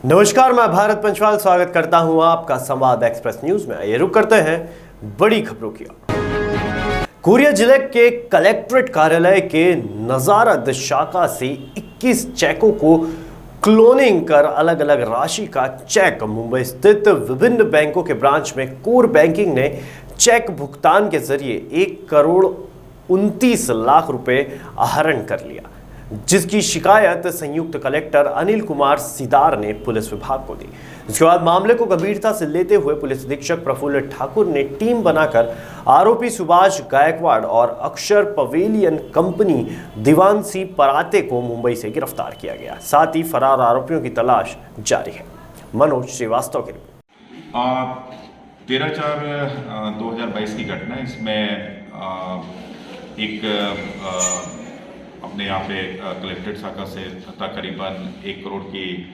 नमस्कार, मैं भारत पंचवाल स्वागत करता हूं आपका संवाद एक्सप्रेस न्यूज में। ये रुक करते हैं बड़ी खबरों की ओर। कोरिया जिले के कलेक्ट्रेट कार्यालय के नजारत शाखा से 21 चेकों को क्लोनिंग कर अलग अलग राशि का चेक मुंबई स्थित विभिन्न बैंकों के ब्रांच में कोर बैंकिंग ने चेक भुगतान के जरिए 1,29,00,000 रुपए आहरण कर लिया, जिसकी शिकायत संयुक्त कलेक्टर अनिल कुमार सिदार ने पुलिस विभाग को दी। इसके बाद मामले को गंभीरता से लेते हुए पुलिस अधीक्षक प्रफुल्ल ठाकुर ने टीम बनाकर आरोपी सुभाष गायकवाड़ और अक्षर पवेलियन कंपनी दिवानसी पराते को मुंबई से गिरफ्तार किया गया। साथ ही फरार आरोपियों की तलाश जारी है। मनोज श्रीवास्तव की रिपोर्ट। 13/4/2022 की घटना। इसमें एक अपने यहाँ पे कलेक्ट्रेट शाखा से तकरीबन 1 करोड़ की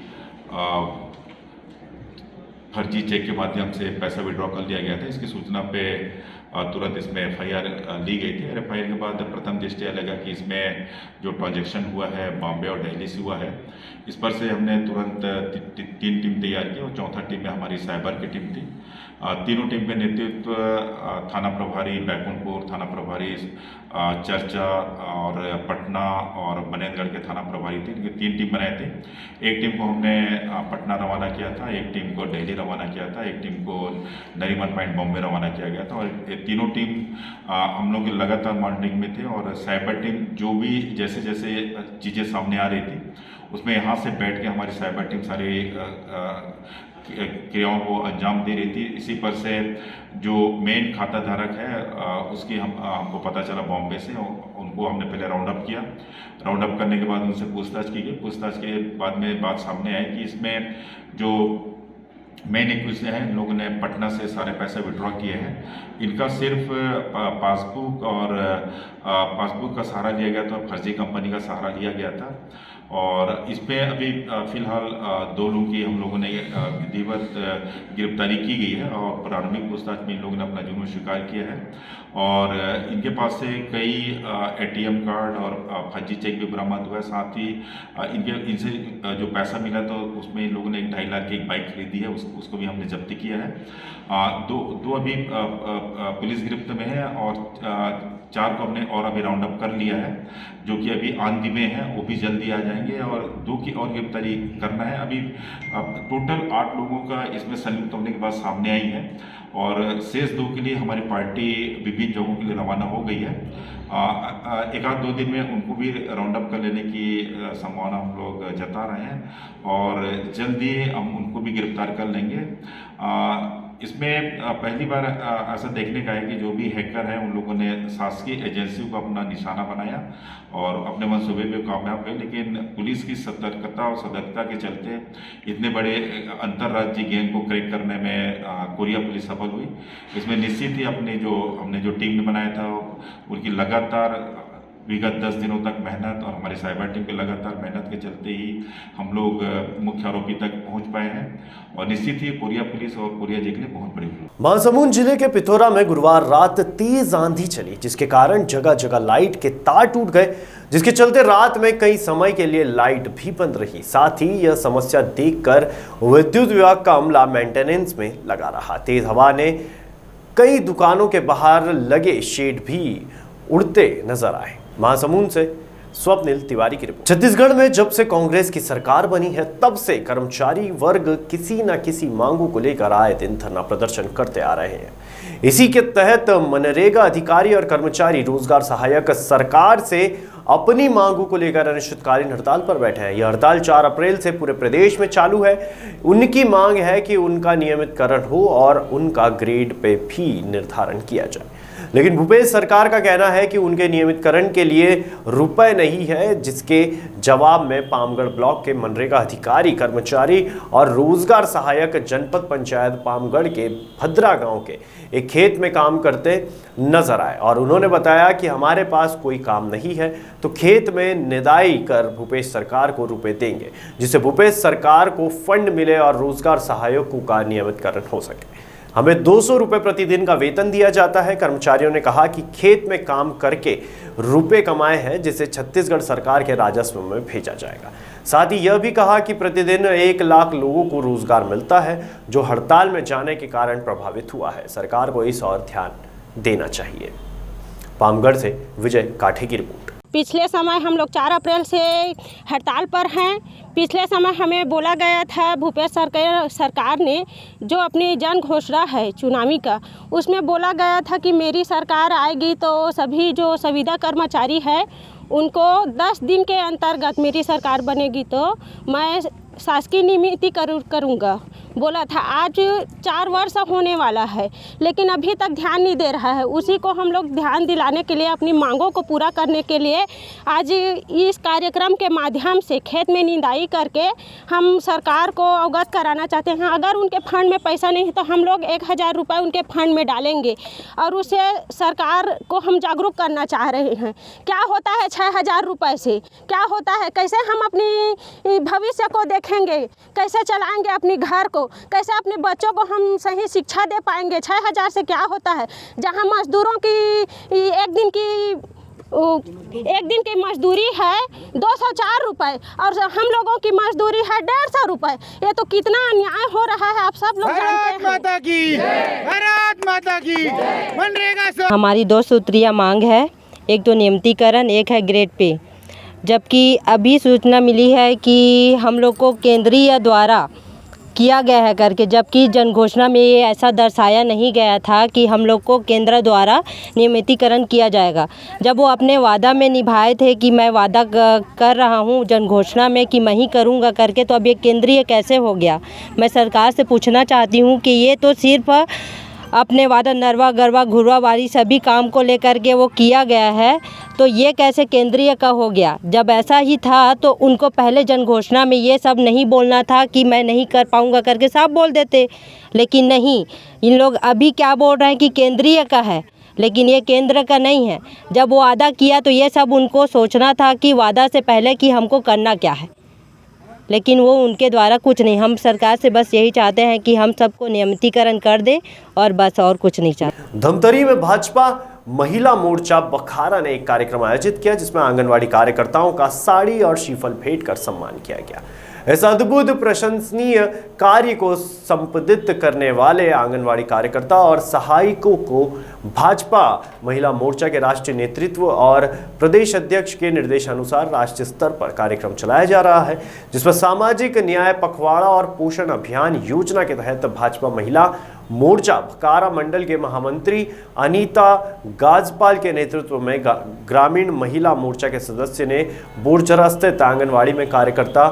फर्जी चेक के माध्यम से पैसा विड्रॉ कर लिया गया था। इसकी सूचना पे तुरंत इसमें FIR ली गई थी। FIR के बाद प्रथम दृष्टया लगा कि इसमें जो ट्रांजैक्शन हुआ है बॉम्बे और दिल्ली से हुआ है। इस पर से हमने तुरंत 3 टीम तैयार की और चौथा टीम में हमारी साइबर की टीम थी। तीनों टीम के नेतृत्व थाना प्रभारी बैकुंठपुर, थाना प्रभारी चर्चा और पटना और मनेंद्रगढ़ के थाना प्रभारी थे। इनकी 3 टीम बनाए थे। एक टीम को हमने पटना रवाना किया था, एक टीम को दिल्ली रवाना किया था, एक टीम को नरीमन पॉइंट बॉम्बे रवाना किया गया था। और ये तीनों टीम हम लोग लगातार मॉनिटरिंग में थे और साइबर टीम जो भी जैसे जैसे चीज़ें सामने आ रही थी उसमें यहाँ से बैठ के हमारी साइबर टीम सारी क्रियाओं को अंजाम दे रही थी। इसी पर से जो मेन खाता धारक है उसकी हमको पता चला बॉम्बे से। उनको हमने पहले राउंड अप किया। राउंड अप करने के बाद उनसे पूछताछ की गई। पूछताछ के बाद में बात सामने आई कि इसमें जो मेन एक्विजिशन है, इन लोगों ने पटना से सारे पैसे विड्रॉ किए हैं। इनका सिर्फ पासबुक का सहारा लिया गया था, फर्जी कंपनी का सहारा लिया गया था। और इसमें अभी फिलहाल 2 लोगों की हम लोगों ने विधिवत गिरफ्तारी की गई है और प्रारंभिक पूछताछ में इन लोगों ने अपना जुर्म स्वीकार किया है। और इनके पास से कई ATM कार्ड और फर्जी चेक भी बरामद हुआ है। साथ ही इनसे जो पैसा मिला तो उसमें इन लोगों ने 2.5 लाख की एक बाइक खरीदी है, उसको भी हमने जब्ती किया है। दो अभी पुलिस गिरफ्त में है और 4 को हमने और अभी राउंड अप कर लिया है, जो कि अभी आंधी में है, वो भी जल्दी आ जाएंगे। और 2 की और गिरफ्तारी करना है। अभी टोटल 8 लोगों का इसमें संलिप्त होने की बात सामने आई है और शेष 2 के लिए हमारी पार्टी विभिन्न जगहों के लिए रवाना हो गई है। 1-2 दिन में उनको भी राउंड अप कर लेने की संभावना हम लोग जता रहे हैं और जल्दी हम उनको भी गिरफ्तार कर लेंगे। इसमें पहली बार ऐसा देखने का है कि जो भी हैकर हैं उन लोगों ने शासकीय एजेंसियों को अपना निशाना बनाया और अपने मंसूबे में कामयाब हुए। लेकिन पुलिस की सतर्कता और सतर्कता के चलते इतने बड़े अंतर्राज्यीय गैंग को क्रैक करने में कोरिया पुलिस सफल हुई। इसमें निश्चित ही हमने जो टीम ने बनाया था उनकी लगातार विगत 10 दिनों तक मेहनत और हमारी साइबर टीम की लगातार मेहनत के चलते ही हम लोग मुख्य आरोपी तक पहुंच पाए हैं और निश्चित ही कोरिया पुलिस और कोरिया जेल के लिए बहुत बड़ी। महासमुंद जिले के पिथौरा में गुरुवार रात तेज आंधी चली, जिसके कारण जगह जगह लाइट के तार टूट गए, जिसके चलते रात में कई समय के लिए लाइट भी बंद रही। साथ ही यह समस्या देखकर विद्युत विभाग का अमला मेंटेनेंस में लगा रहा। तेज हवा ने कई दुकानों के बाहर लगे शेड भी उड़ते नजर आए। महासमुंद से स्वप्निल तिवारी की रिपोर्ट। छत्तीसगढ़ में जब से कांग्रेस की सरकार बनी है तब से कर्मचारी वर्ग किसी न किसी मांगों को लेकर आए दिन धरना प्रदर्शन करते आ रहे हैं। इसी के तहत मनरेगा अधिकारी और कर्मचारी रोजगार सहायक सरकार से अपनी मांगों को लेकर अनिश्चितकालीन हड़ताल पर बैठे हैं। यह हड़ताल 4 अप्रैल से पूरे प्रदेश में चालू है। उनकी मांग है कि उनका नियमितकरण हो और उनका ग्रेड पे भी निर्धारण किया जाए। लेकिन भूपेश सरकार का कहना है कि उनके नियमितकरण के लिए रुपए नहीं है, जिसके जवाब में पामगढ़ ब्लॉक के मनरेगा अधिकारी कर्मचारी और रोजगार सहायक जनपद पंचायत पामगढ़ के भद्रा गांव के एक खेत में काम करते नजर आए और उन्होंने बताया कि हमारे पास कोई काम नहीं है तो खेत में निदाई कर भूपेश सरकार को रुपए देंगे, जिससे भूपेश सरकार को फंड मिले और रोजगार सहायकों का नियमितकरण हो सके। हमें 200 रुपये प्रतिदिन का वेतन दिया जाता है। कर्मचारियों ने कहा कि खेत में काम करके रुपए कमाए हैं जिसे छत्तीसगढ़ सरकार के राजस्व में भेजा जाएगा। साथ ही यह भी कहा कि प्रतिदिन 1 लाख लोगों को रोजगार मिलता है जो हड़ताल में जाने के कारण प्रभावित हुआ है। सरकार को इस और ध्यान देना चाहिए। पामगढ़ से विजय काठे की रिपोर्ट। पिछले समय हम लोग 4 अप्रैल से हड़ताल पर हैं। पिछले समय हमें बोला गया था भूपेश सरकार ने जो अपनी जन घोषणा है चुनावी का, उसमें बोला गया था कि मेरी सरकार आएगी तो सभी जो संविदा कर्मचारी है उनको 10 दिन के अंतर्गत मेरी सरकार बनेगी तो मैं शासकीय नियुक्ति करूँगा बोला था। आज 4 वर्ष होने वाला है लेकिन अभी तक ध्यान नहीं दे रहा है। उसी को हम लोग ध्यान दिलाने के लिए, अपनी मांगों को पूरा करने के लिए आज इस कार्यक्रम के माध्यम से खेत में निंदाई करके हम सरकार को अवगत कराना चाहते हैं। अगर उनके फंड में पैसा नहीं है तो हम लोग 1000 रुपये उनके फंड में डालेंगे और उससे सरकार को हम जागरूक करना चाह रहे हैं। क्या होता है 6000 रुपये से, क्या होता है, कैसे हम अपनी भविष्य को देखेंगे, कैसे चलाएंगे अपने घर को, कैसे अपने बच्चों को हम सही शिक्षा दे पाएंगे। 6000 से क्या होता है, जहां मजदूरों की एक दिन की मजदूरी है 204 रुपये और हम लोगों की मजदूरी है 150 रुपये। ये तो कितना अन्याय हो रहा है, आप सब लोग जानते हैं। भारत माता की मनरेगा से हमारी 2 सूत्रीय मांग है, एक तो नियमितीकरण, एक है ग्रेड पे। जबकि अभी सूचना मिली है कि हम लोग को केंद्रीय द्वारा किया गया है करके, जबकि जन घोषणा में ये ऐसा दर्शाया नहीं गया था कि हम लोग को केंद्र द्वारा नियमितीकरण किया जाएगा। जब वो अपने वादा में निभाए थे कि मैं वादा कर रहा हूँ जन घोषणा में कि मैं ही करूँगा करके, तो अब ये केंद्रीय कैसे हो गया। मैं सरकार से पूछना चाहती हूँ कि ये तो सिर्फ अपने वादा नरवा गरवा घुरवा वाली सभी काम को लेकर के वो किया गया है, तो ये कैसे केंद्रीय का हो गया। जब ऐसा ही था तो उनको पहले जन घोषणा में ये सब नहीं बोलना था कि मैं नहीं कर पाऊँगा करके, साफ बोल देते। लेकिन नहीं, इन लोग अभी क्या बोल रहे हैं कि केंद्रीय का है, लेकिन ये केंद्र का नहीं है। जब वो वादा किया तो ये सब उनको सोचना था कि वादा से पहले कि हमको करना क्या है, लेकिन वो उनके द्वारा कुछ नहीं। हम सरकार से बस यही चाहते हैं कि हम सबको नियमितीकरण कर दे और बस, और कुछ नहीं चाहते। धमतरी में भाजपा महिला मोर्चा बखारा ने एक कार्यक्रम आयोजित किया जिसमें आंगनवाड़ी कार्यकर्ताओं का साड़ी और श्रीफल भेंट कर सम्मान किया गया। इस अद्भुत प्रशंसनीय कार्य को संपादित करने वाले आंगनवाड़ी कार्यकर्ता और सहायकों को भाजपा महिला मोर्चा के राष्ट्रीय नेतृत्व और प्रदेश अध्यक्ष के निर्देशानुसार राष्ट्रीय स्तर पर कार्यक्रम चलाया जा रहा है, जिसमें सामाजिक न्याय पखवाड़ा और पोषण अभियान योजना के तहत भाजपा महिला मोर्चा बखारा मंडल के महामंत्री अनीता गाजपाल के नेतृत्व में ग्रामीण महिला मोर्चा के सदस्य ने बोरजरा स्थित आंगनवाड़ी में कार्यकर्ता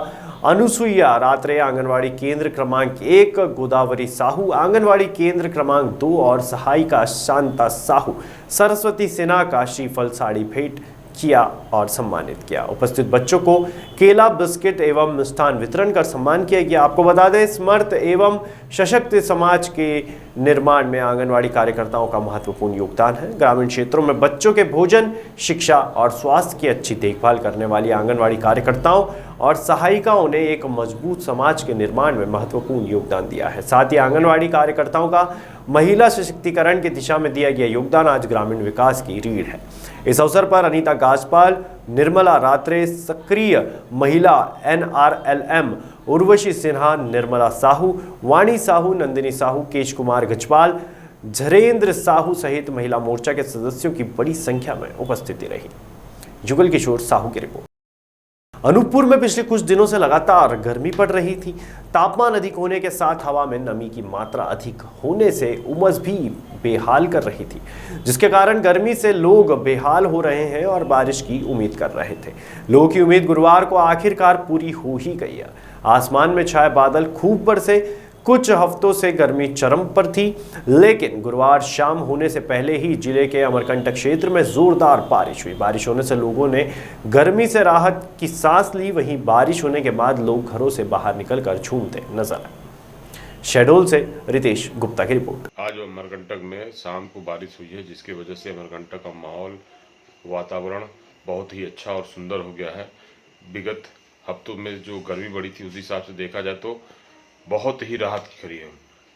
अनुसुईया रात्रे, आंगनवाड़ी केंद्र क्रमांक 1 गोदावरी साहू, आंगनवाड़ी केंद्र क्रमांक 2 और सहायिका शांता साहू सरस्वती सिन्हा का श्रीफल साड़ी भेंट किया और सम्मानित किया। उपस्थित बच्चों को केला, बिस्किट एवं मिष्ठान वितरण कर सम्मान किया गया। आपको बता दें, समर्थ एवं सशक्त समाज के निर्माण में आंगनवाड़ी कार्यकर्ताओं का महत्वपूर्ण योगदान है। ग्रामीण क्षेत्रों में बच्चों के भोजन, शिक्षा और स्वास्थ्य की अच्छी देखभाल करने वाली आंगनवाड़ी कार्यकर्ताओं और सहायिकाओं ने एक मजबूत समाज के निर्माण में महत्वपूर्ण योगदान दिया है। साथ ही आंगनवाड़ी कार्यकर्ताओं का महिला सशक्तिकरण की दिशा में दिया गया योगदान आज ग्रामीण विकास की रीढ़ है। इस अवसर पर अनीता गाजपाल, निर्मला रात्रे, सक्रिय महिला NRLM, उर्वशी सिन्हा, निर्मला साहू, वाणी साहू, नंदिनी साहू, केश कुमार गजपाल, झरेंद्र साहू सहित महिला मोर्चा के सदस्यों की बड़ी संख्या में उपस्थिति रही। जुगल किशोर साहू की रिपोर्ट। अनूपपुर में पिछले कुछ दिनों से लगातार गर्मी पड़ रही थी। तापमान अधिक होने के साथ हवा में नमी की मात्रा अधिक होने से उमस भी बेहाल कर रही थी, जिसके कारण गर्मी से लोग बेहाल हो रहे हैं और बारिश की उम्मीद कर रहे थे। लोगों की उम्मीद गुरुवार को आखिरकार पूरी हो ही गई है। आसमान में छाए बादल खूब बरसे। कुछ हफ्तों से गर्मी चरम पर थी, लेकिन गुरुवार शाम होने से पहले ही जिले के अमरकंटक क्षेत्र में जोरदार बारिश हुई। बारिश होने से लोगों ने गर्मी से राहत की सांस ली। वहीं बारिश होने के बाद लोग घरों से बाहर निकलकर झूमते नजर आए। शहडोल से रितेश गुप्ता की रिपोर्ट। आज अमरकंटक में शाम को बारिश हुई है, जिसकी वजह से अमरकंटक का माहौल, वातावरण बहुत ही अच्छा और सुंदर हो गया है। विगत हफ्तों में जो गर्मी बढ़ी थी उस हिसाब से देखा जाए तो बहुत ही राहत की खड़ी है।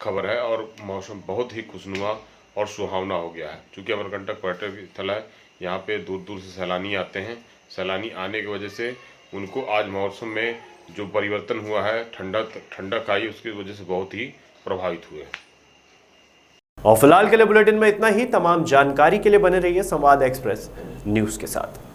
खबर है और मौसम बहुत ही खुशनुमा और सुहावना हो गया है। चूँकि अमरकंटक पर्यटक स्थल है, यहाँ पे दूर दूर से सैलानी आते हैं। सैलानी आने की वजह से उनको आज मौसम में जो परिवर्तन हुआ है, ठंडक आई, उसकी वजह से बहुत ही प्रभावित हुए। और फिलहाल के लिए बुलेटिन में इतना ही। तमाम जानकारी के लिए बने रहिए संवाद एक्सप्रेस न्यूज के साथ।